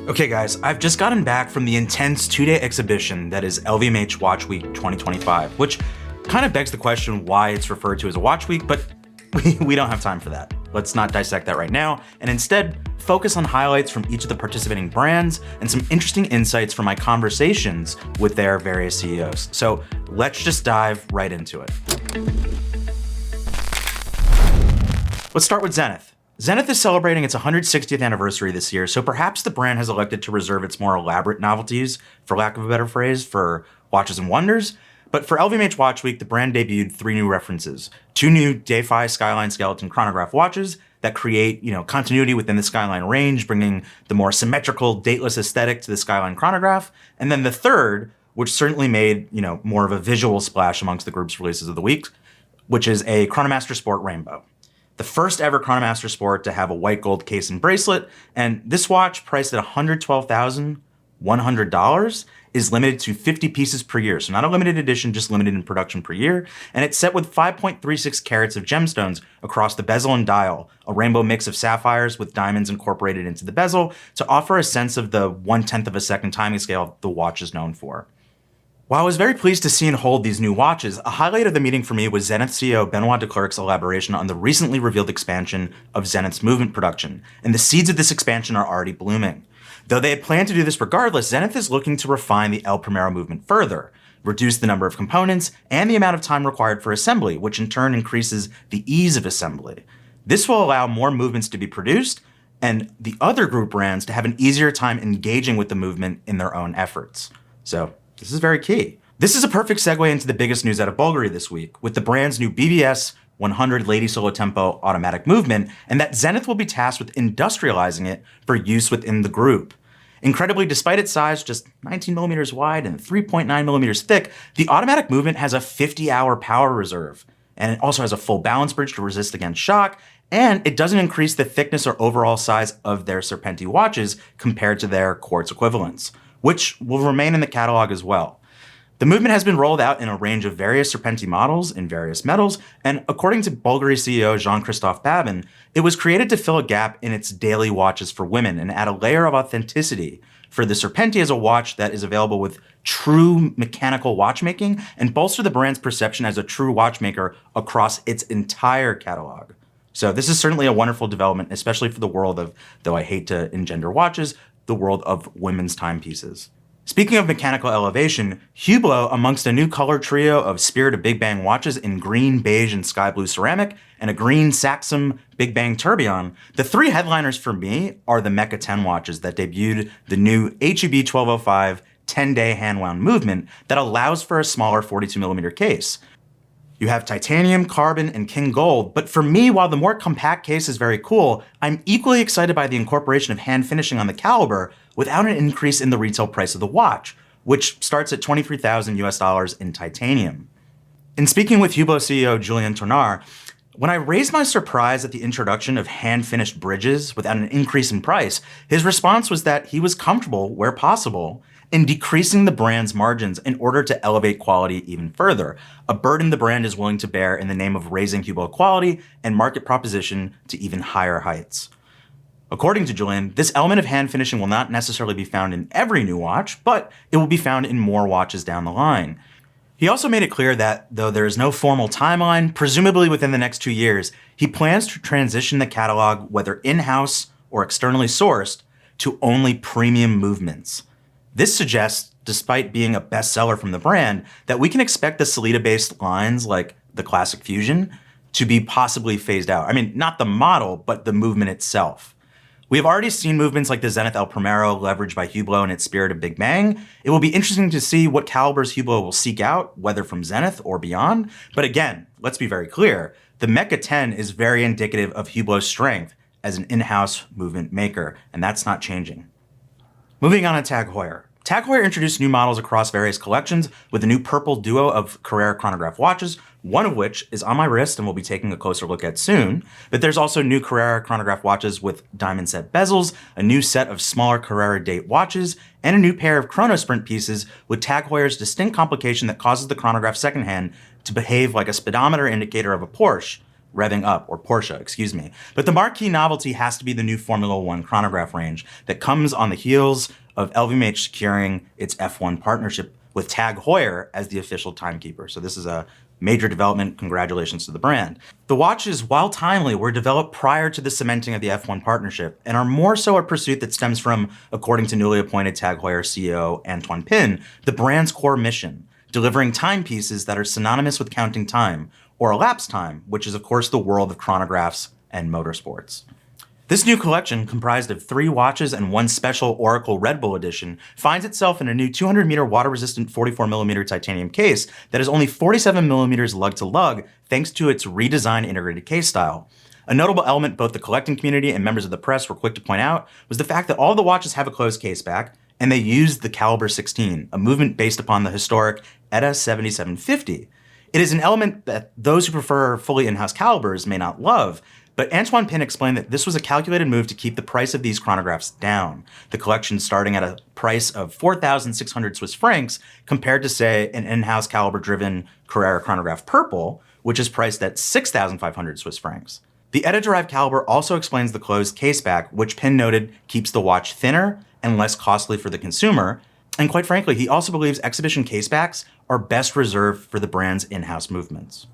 Okay guys, I've just gotten back from the intense 2-day exhibition that is LVMH Watch Week 2025, which kind of begs the question why it's referred to as a watch week, but we don't have time for that. Let's not dissect that right now, and instead focus on highlights from each of the participating brands and some interesting insights from my conversations with their various CEOs. So let's just dive right into it. Let's start with Zenith. Zenith is celebrating its 160th anniversary this year, so perhaps the brand has elected to reserve its more elaborate novelties, for lack of a better phrase, for Watches and Wonders. But for LVMH Watch Week, the brand debuted 3 new references. 2 new Day-Fi Skyline Skeleton chronograph watches that create, continuity within the Skyline range, bringing the more symmetrical, dateless aesthetic to the Skyline chronograph. And then the third, which certainly made, more of a visual splash amongst the group's releases of the week, which is a Chronomaster Sport Rainbow. The first ever Chronomaster Sport to have a white gold case and bracelet, and this watch, priced at $112,100, is limited to 50 pieces per year. So not a limited edition, just limited in production per year. And it's set with 5.36 carats of gemstones across the bezel and dial, a rainbow mix of sapphires with diamonds incorporated into the bezel to offer a sense of the 1/10 of a second timing scale the watch is known for. While I was very pleased to see and hold these new watches, a highlight of the meeting for me was Zenith CEO Benoit Declercq's elaboration on the recently revealed expansion of Zenith's movement production, and the seeds of this expansion are already blooming. Though they had planned to do this regardless, Zenith is looking to refine the El Primero movement further, reduce the number of components and the amount of time required for assembly, which in turn increases the ease of assembly. This will allow more movements to be produced and the other group brands to have an easier time engaging with the movement in their own efforts. So this is very key. This is a perfect segue into the biggest news out of Bulgari this week, with the brand's new BBS 100 Lady Solo Tempo automatic movement, and that Zenith will be tasked with industrializing it for use within the group. Incredibly, despite its size, just 19 millimeters wide and 3.9 millimeters thick, the automatic movement has a 50-hour power reserve, and it also has a full balance bridge to resist against shock, and it doesn't increase the thickness or overall size of their Serpenti watches compared to their quartz equivalents, which will remain in the catalog as well. The movement has been rolled out in a range of various Serpenti models in various metals, and according to Bulgari CEO Jean-Christophe Babin, it was created to fill a gap in its daily watches for women and add a layer of authenticity for the Serpenti as a watch that is available with true mechanical watchmaking and bolster the brand's perception as a true watchmaker across its entire catalog. So this is certainly a wonderful development, especially for the world of, though I hate to engender watches, the world of women's timepieces. Speaking of mechanical elevation, Hublot, amongst a new color trio of Spirit of Big Bang watches in green, beige, and sky blue ceramic, and a green Saxum Big Bang tourbillon, the 3 headliners for me are the Mecha 10 watches that debuted the new HUB 1205 10-day hand-wound movement that allows for a smaller 42mm case. You have titanium, carbon, and king gold, but for me, while the more compact case is very cool, I'm equally excited by the incorporation of hand finishing on the caliber without an increase in the retail price of the watch, which starts at $23,000 in titanium. In speaking with Hublot CEO Julien Tournard, when I raised my surprise at the introduction of hand-finished bridges without an increase in price, his response was that he was comfortable, where possible, in decreasing the brand's margins in order to elevate quality even further, a burden the brand is willing to bear in the name of raising Hublot quality and market proposition to even higher heights. According to Julien, this element of hand finishing will not necessarily be found in every new watch, but it will be found in more watches down the line. He also made it clear that, though there is no formal timeline, presumably within the next 2 years, he plans to transition the catalog, whether in-house or externally sourced, to only premium movements. This suggests, despite being a bestseller from the brand, that we can expect the Sellita-based lines like the Classic Fusion to be possibly phased out. I mean, not the model, but the movement itself. We have already seen movements like the Zenith El Primero leveraged by Hublot in its Spirit of Big Bang. It will be interesting to see what calibers Hublot will seek out, whether from Zenith or beyond. But again, let's be very clear, the Mecha 10 is very indicative of Hublot's strength as an in-house movement maker, and that's not changing. Moving on to Tag Heuer. Tag Heuer introduced new models across various collections with a new purple duo of Carrera chronograph watches, one of which is on my wrist and we'll be taking a closer look at soon. But there's also new Carrera chronograph watches with diamond set bezels, a new set of smaller Carrera date watches, and a new pair of Chronosprint pieces with Tag Heuer's distinct complication that causes the chronograph secondhand to behave like a speedometer indicator of a Porsche, revving up, or Porsche, excuse me. But the marquee novelty has to be the new Formula One chronograph range that comes on the heels of LVMH securing its F1 partnership with Tag Heuer as the official timekeeper. So this is a major development. Congratulations to the brand. The watches, while timely, were developed prior to the cementing of the F1 partnership and are more so a pursuit that stems from, according to newly appointed Tag Heuer CEO Antoine Pin, the brand's core mission, delivering timepieces that are synonymous with counting time, or elapsed time, which is of course the world of chronographs and motorsports. This new collection, comprised of 3 watches and 1 special Oracle Red Bull edition, finds itself in a new 200-meter water-resistant 44mm titanium case that is only 47mm lug to lug thanks to its redesigned integrated case style. A notable element both the collecting community and members of the press were quick to point out was the fact that all the watches have a closed case back, and they used the Caliber 16, a movement based upon the historic ETA 7750. It is an element that those who prefer fully in-house calibers may not love, but Antoine Pin explained that this was a calculated move to keep the price of these chronographs down, the collection starting at a price of 4,600 Swiss francs compared to, say, an in-house caliber-driven Carrera chronograph Purple, which is priced at 6,500 Swiss francs. The ETA-derived caliber also explains the closed caseback, which Pin noted keeps the watch thinner and less costly for the consumer, and quite frankly, he also believes exhibition casebacks are best reserved for the brand's in-house movements.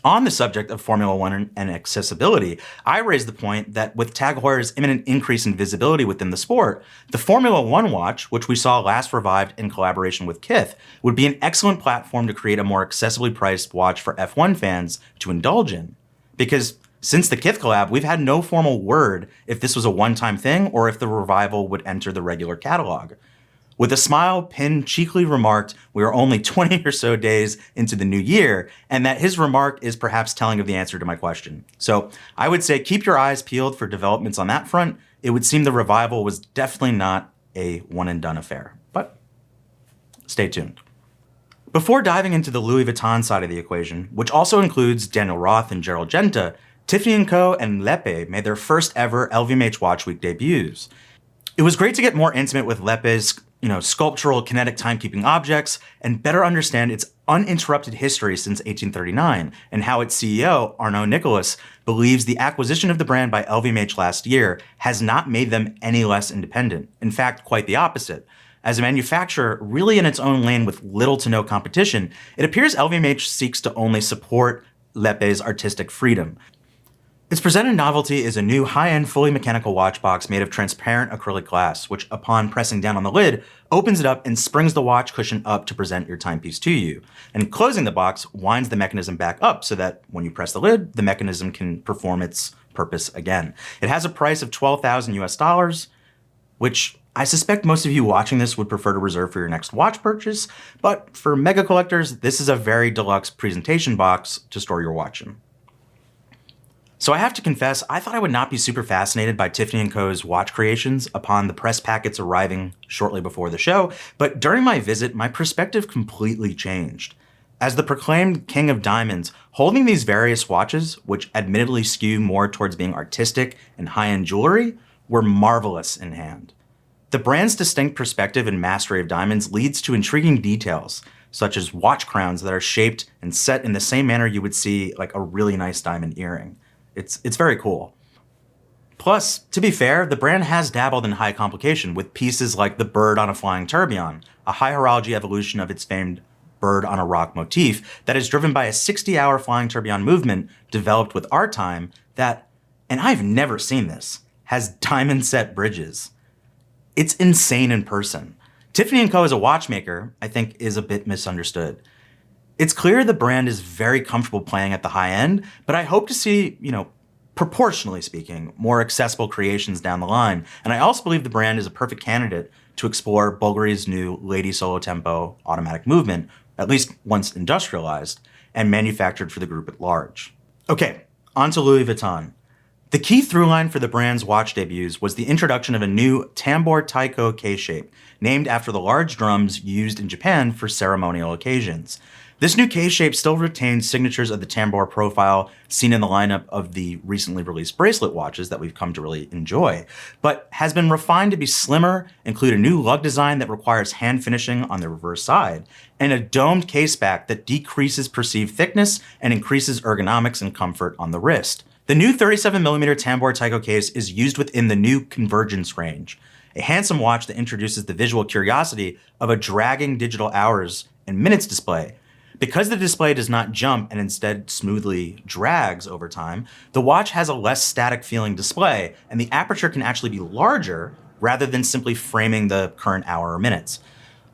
On the subject of Formula One and accessibility, I raised the point that with Tag Heuer's imminent increase in visibility within the sport, the Formula One watch, which we saw last revived in collaboration with Kith, would be an excellent platform to create a more accessibly priced watch for F1 fans to indulge in. Because since the Kith collab, we've had no formal word if this was a one-time thing or if the revival would enter the regular catalog. With a smile, Pin cheekily remarked we are only 20 or so days into the new year, and that his remark is perhaps telling of the answer to my question. So I would say keep your eyes peeled for developments on that front. It would seem the revival was definitely not a one-and-done affair, but stay tuned. Before diving into the Louis Vuitton side of the equation, which also includes Daniel Roth and Gerald Genta, Tiffany & Co. and Lepe made their first ever LVMH Watch Week debuts. It was great to get more intimate with Lepe's sculptural kinetic timekeeping objects and better understand its uninterrupted history since 1839 and how its CEO, Arnaud Nicolas, believes the acquisition of the brand by LVMH last year has not made them any less independent. In fact, quite the opposite. As a manufacturer really in its own lane with little to no competition, it appears LVMH seeks to only support Lepe's artistic freedom. Its presented novelty is a new high-end fully mechanical watch box made of transparent acrylic glass, which upon pressing down on the lid, opens it up and springs the watch cushion up to present your timepiece to you. And closing the box winds the mechanism back up so that when you press the lid, the mechanism can perform its purpose again. It has a price of $12,000 US, which I suspect most of you watching this would prefer to reserve for your next watch purchase, but for mega collectors, this is a very deluxe presentation box to store your watch in. So I have to confess, I thought I would not be super fascinated by Tiffany & Co.'s watch creations upon the press packets arriving shortly before the show, but during my visit, my perspective completely changed. As the proclaimed king of diamonds, holding these various watches, which admittedly skew more towards being artistic and high-end jewelry, were marvelous in hand. The brand's distinct perspective and mastery of diamonds leads to intriguing details, such as watch crowns that are shaped and set in the same manner you would see like a really nice diamond earring. It's very cool. Plus, to be fair, the brand has dabbled in high complication with pieces like the bird on a flying tourbillon, a high horology evolution of its famed bird on a rock motif that is driven by a 60-hour flying tourbillon movement developed with our time that, and I've never seen this, has diamond set bridges. It's insane in person. Tiffany & Co. as a watchmaker, I think, is a bit misunderstood. It's clear the brand is very comfortable playing at the high end, but I hope to see, proportionally speaking, more accessible creations down the line. And I also believe the brand is a perfect candidate to explore Bulgari's new Lady Solo Tempo automatic movement, at least once industrialized, and manufactured for the group at large. Okay, on to Louis Vuitton. The key through line for the brand's watch debuts was the introduction of a new Tambour Taiko case shape, named after the large drums used in Japan for ceremonial occasions. This new case shape still retains signatures of the tambour profile seen in the lineup of the recently released bracelet watches that we've come to really enjoy, but has been refined to be slimmer, include a new lug design that requires hand finishing on the reverse side, and a domed case back that decreases perceived thickness and increases ergonomics and comfort on the wrist. The new 37mm Tambour Tyco case is used within the new Convergence range, a handsome watch that introduces the visual curiosity of a dragging digital hours and minutes display. Because the display does not jump and instead smoothly drags over time, the watch has a less static feeling display, and the aperture can actually be larger rather than simply framing the current hour or minutes.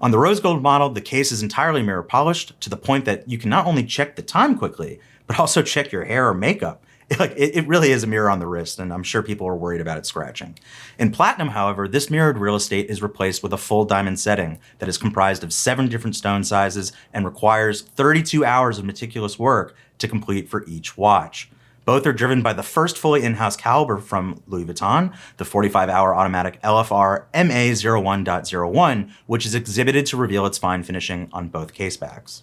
On the rose gold model, the case is entirely mirror polished to the point that you can not only check the time quickly, but also check your hair or makeup. It really is a mirror on the wrist, and I'm sure people are worried about it scratching. In platinum, however, this mirrored real estate is replaced with a full diamond setting that is comprised of 7 different stone sizes and requires 32 hours of meticulous work to complete for each watch. Both are driven by the first fully in-house caliber from Louis Vuitton, the 45-hour automatic LFR MA01.01, which is exhibited to reveal its fine finishing on both casebacks.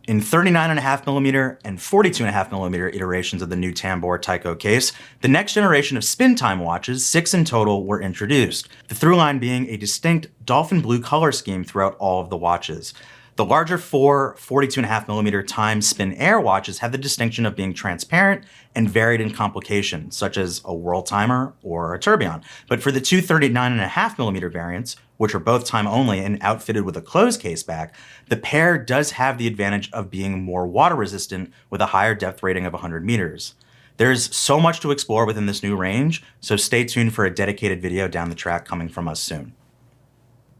In 39.5mm and 42.5mm iterations of the new Tambour Tyco case, the next generation of spin time watches, 6 in total, were introduced, the through line being a distinct dolphin blue color scheme throughout all of the watches. The larger 42.5mm time spin air watches have the distinction of being transparent and varied in complication, such as a world timer or a tourbillon. But for the two 39.5mm variants, which are both time only and outfitted with a closed case back, the pair does have the advantage of being more water resistant with a higher depth rating of 100 meters. There's so much to explore within this new range, so stay tuned for a dedicated video down the track coming from us soon.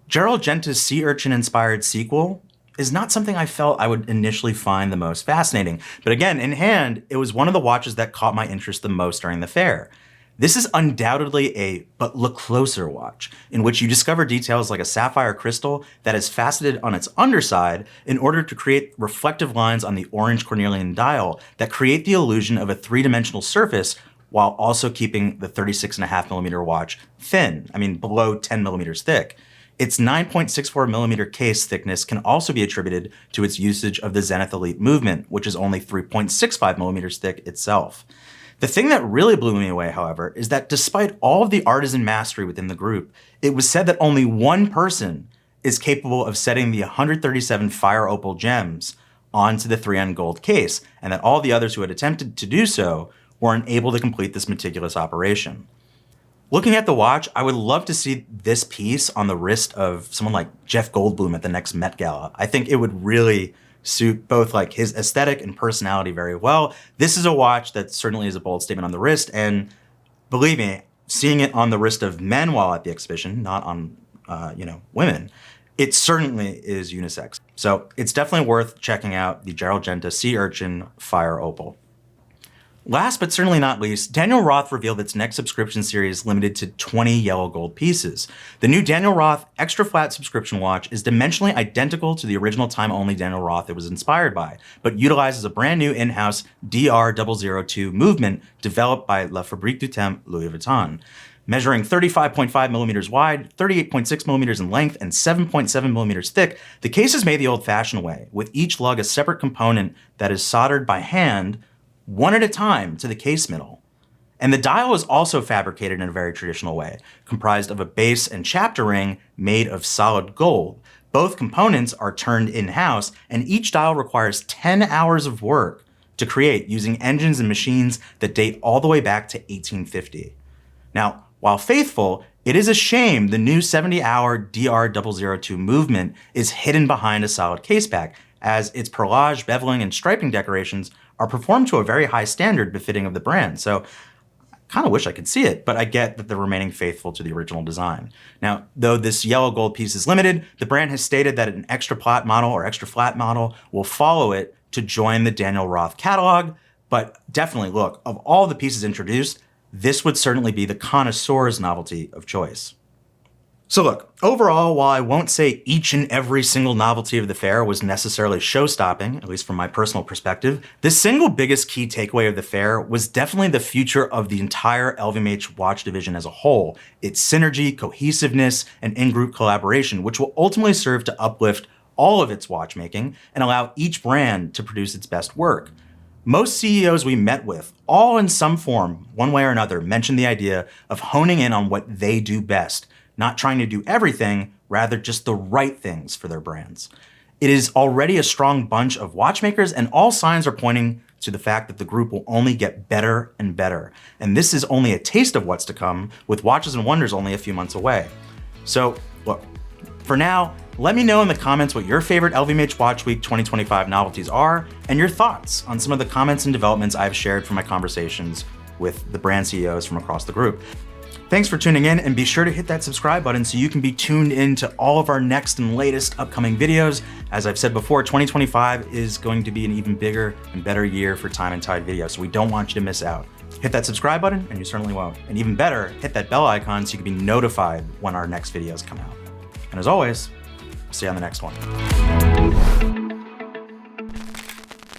Gerald Genta's Sea Urchin-inspired sequel is not something I felt I would initially find the most fascinating, but again, in hand, it was one of the watches that caught my interest the most during the fair. This is undoubtedly a but look closer watch, in which you discover details like a sapphire crystal that is faceted on its underside in order to create reflective lines on the orange cornelian dial that create the illusion of a three-dimensional surface while also keeping the 36.5mm watch thin, below 10 millimeters thick. Its 9.64mm case thickness can also be attributed to its usage of the Zenith Elite movement, which is only 3.65mm thick itself. The thing that really blew me away, however, is that despite all of the artisan mastery within the group, it was said that only one person is capable of setting the 137 fire opal gems onto the 3N gold case, and that all the others who had attempted to do so were unable to complete this meticulous operation. Looking at the watch, I would love to see this piece on the wrist of someone like Jeff Goldblum at the next Met Gala. I think it would really suit both like his aesthetic and personality very well. This is a watch that certainly is a bold statement on the wrist, and believe me, seeing it on the wrist of men while at the exhibition, not on women, it certainly is unisex. So it's definitely worth checking out the Gerald Genta Sea Urchin Fire Opal. Last but certainly not least, Daniel Roth revealed its next subscription series limited to 20 yellow gold pieces. The new Daniel Roth extra flat subscription watch is dimensionally identical to the original time-only Daniel Roth it was inspired by, but utilizes a brand new in-house DR002 movement developed by La Fabrique du Temps Louis Vuitton. Measuring 35.5 millimeters wide, 38.6 millimeters in length, and 7.7 millimeters thick, the case is made the old-fashioned way, with each lug a separate component that is soldered by hand one at a time to the case middle. And the dial is also fabricated in a very traditional way, comprised of a base and chapter ring made of solid gold. Both components are turned in-house, and each dial requires 10 hours of work to create using engines and machines that date all the way back to 1850. Now, while faithful, it is a shame the new 70-hour DR002 movement is hidden behind a solid caseback, as its perlage, beveling, and striping decorations are performed to a very high standard befitting of the brand. So I kind of wish I could see it, but I get that they're remaining faithful to the original design. Now, though this yellow gold piece is limited, the brand has stated that an extra flat model or extra flat model will follow it to join the Daniel Roth catalog. But definitely look, of all the pieces introduced, this would certainly be the connoisseur's novelty of choice. So look, overall, while I won't say each and every single novelty of the fair was necessarily show-stopping, at least from my personal perspective, the single biggest key takeaway of the fair was definitely the future of the entire LVMH watch division as a whole, its synergy, cohesiveness, and in-group collaboration, which will ultimately serve to uplift all of its watchmaking and allow each brand to produce its best work. Most CEOs we met with, all in some form, one way or another, mentioned the idea of honing in on what they do best, not trying to do everything, rather just the right things for their brands. It is already a strong bunch of watchmakers, and all signs are pointing to the fact that the group will only get better and better. And this is only a taste of what's to come, with Watches and Wonders only a few months away. So, look, for now, let me know in the comments what your favorite LVMH Watch Week 2025 novelties are, and your thoughts on some of the comments and developments I've shared from my conversations with the brand CEOs from across the group. Thanks for tuning in, and be sure to hit that subscribe button so you can be tuned in to all of our next and latest upcoming videos. As I've said before, 2025 is going to be an even bigger and better year for Time and Tide Video, so we don't want you to miss out. Hit that subscribe button and you certainly won't. And even better, hit that bell icon so you can be notified when our next videos come out. And as always, see you on the next one.